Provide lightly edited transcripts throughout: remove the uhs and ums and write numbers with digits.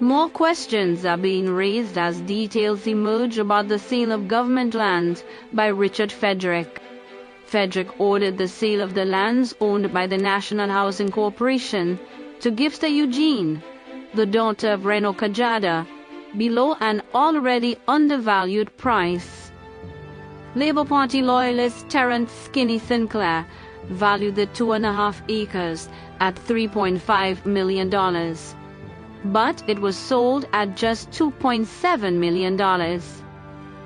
More questions are being raised as details emerge about the sale of government lands by Richard Frederick. Frederick ordered the sale of the lands owned by the National Housing Corporation to Gifter Eugene, the daughter of Reneau Kajada, below an already undervalued price. Labour Party loyalist Terence Skinny Sinclair valued the 2.5 acres at $3.5 million. But it was sold at just $2.7 million.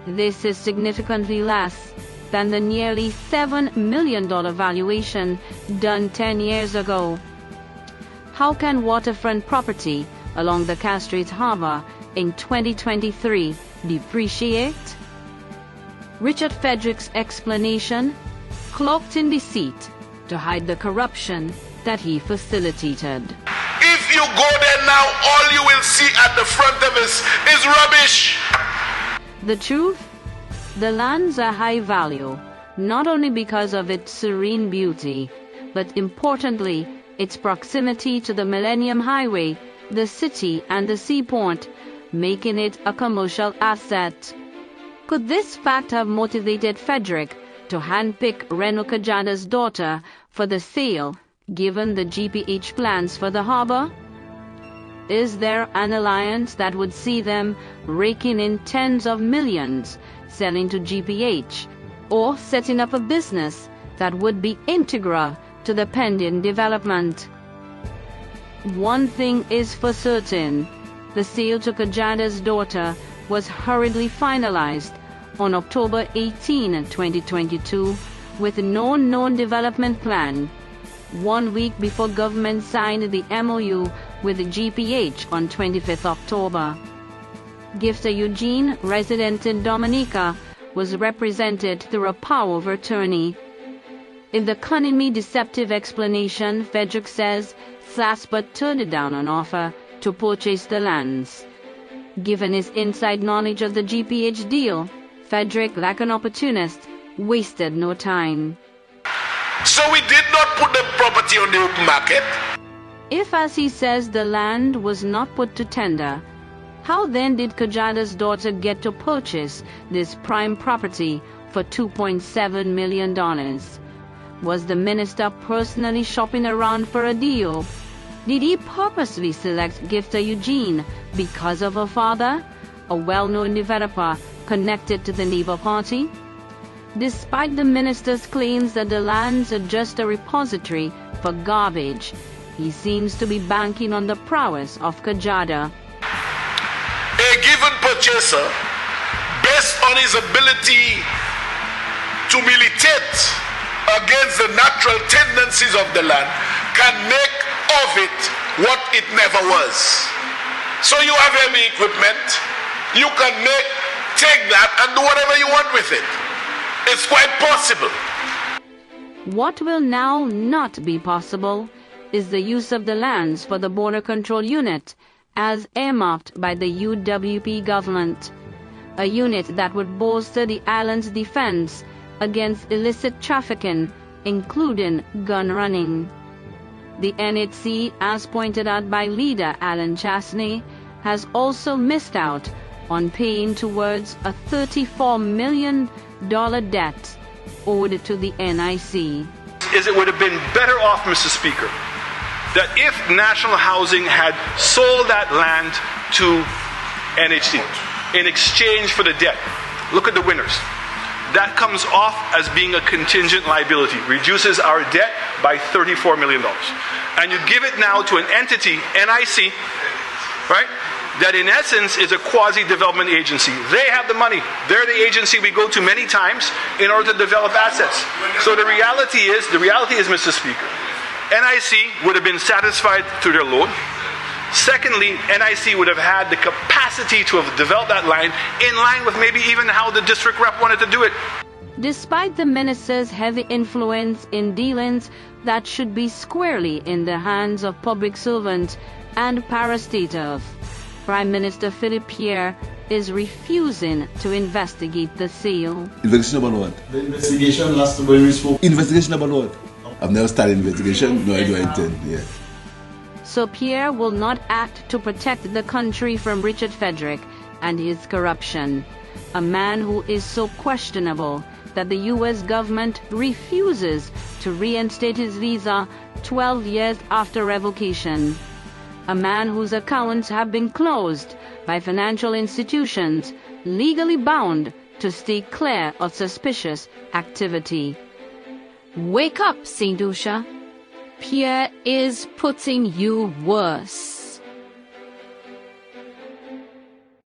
This is significantly less than the nearly $7 million valuation done 10 years ago. How can waterfront property along the Castries Harbor in 2023 depreciate? Richard Frederick's explanation: cloaked in deceit to hide the corruption that he facilitated. If you go there now, all you will see at the front of us is rubbish. The truth? The lands are high value, not only because of its serene beauty, but importantly, its proximity to the Millennium Highway, the city and the seaport, making it a commercial asset. Could this fact have motivated Frederick to handpick Reneau Kajada's daughter for the sale, given the GPH plans for the harbor? Is there an alliance that would see them raking in tens of millions, selling to GPH, or setting up a business that would be integral to the pending development? One thing is for certain: the sale to Kajada's daughter was hurriedly finalized on October 18, 2022, with no known development plan, 1 week before government signed the MOU with the GPH on 25th October. Gifter Eugene, resident in Dominica, was represented through a power of attorney. In the cunningly deceptive explanation, Frederick says Sasper turned down an offer to purchase the lands. Given his inside knowledge of the GPH deal, Frederick, like an opportunist, wasted no time. So we did not put the property on the open market. If, as he says, the land was not put to tender, how then did Kajada's daughter get to purchase this prime property for $2.7 million? Was the minister personally shopping around for a deal? Did he purposely select Gifter Eugene because of her father, a well-known developer connected to the Labour Party? Despite the minister's claims that the lands are just a repository for garbage, he seems to be banking on the prowess of Kajada. A given purchaser, based on his ability to militate against the natural tendencies of the land, can make of it what it never was. So you have heavy equipment, you can take that and do whatever you want with it. It's quite possible. What will now not be possible is the use of the lands for the Border Control Unit as earmarked by the UWP government, a unit that would bolster the island's defense against illicit trafficking, including gun running. The NHC, as pointed out by leader Alan Chasney, has also missed out on paying towards a $34 million debt owed to the NIC. It would have been better off, Mr. Speaker, that if National Housing had sold that land to NHC in exchange for the debt. Look at the winners. That comes off as being a contingent liability, reduces our debt by $34 million. And you give it now to an entity, NIC, right? That in essence is a quasi-development agency. They have the money. They're the agency we go to many times in order to develop assets. So the reality is, Mr. Speaker, NIC would have been satisfied through their loan. Secondly, NIC would have had the capacity to have developed that line in line with maybe even how the district rep wanted to do it. Despite the minister's heavy influence in dealings that should be squarely in the hands of public servants and parastatals, Prime Minister Philippe Pierre is refusing to investigate the sale. Investigation about what? The investigation last when we spoke. Investigation about what? I've never started investigation, nor do I intend, yeah. so Pierre will not act to protect the country from Richard Frederick and his corruption, a man who is so questionable that the U.S. government refuses to reinstate his visa 12 years after revocation, a man whose accounts have been closed by financial institutions legally bound to stay clear of suspicious activity. Wake up, St. Lucia. Pierre is putting you worse.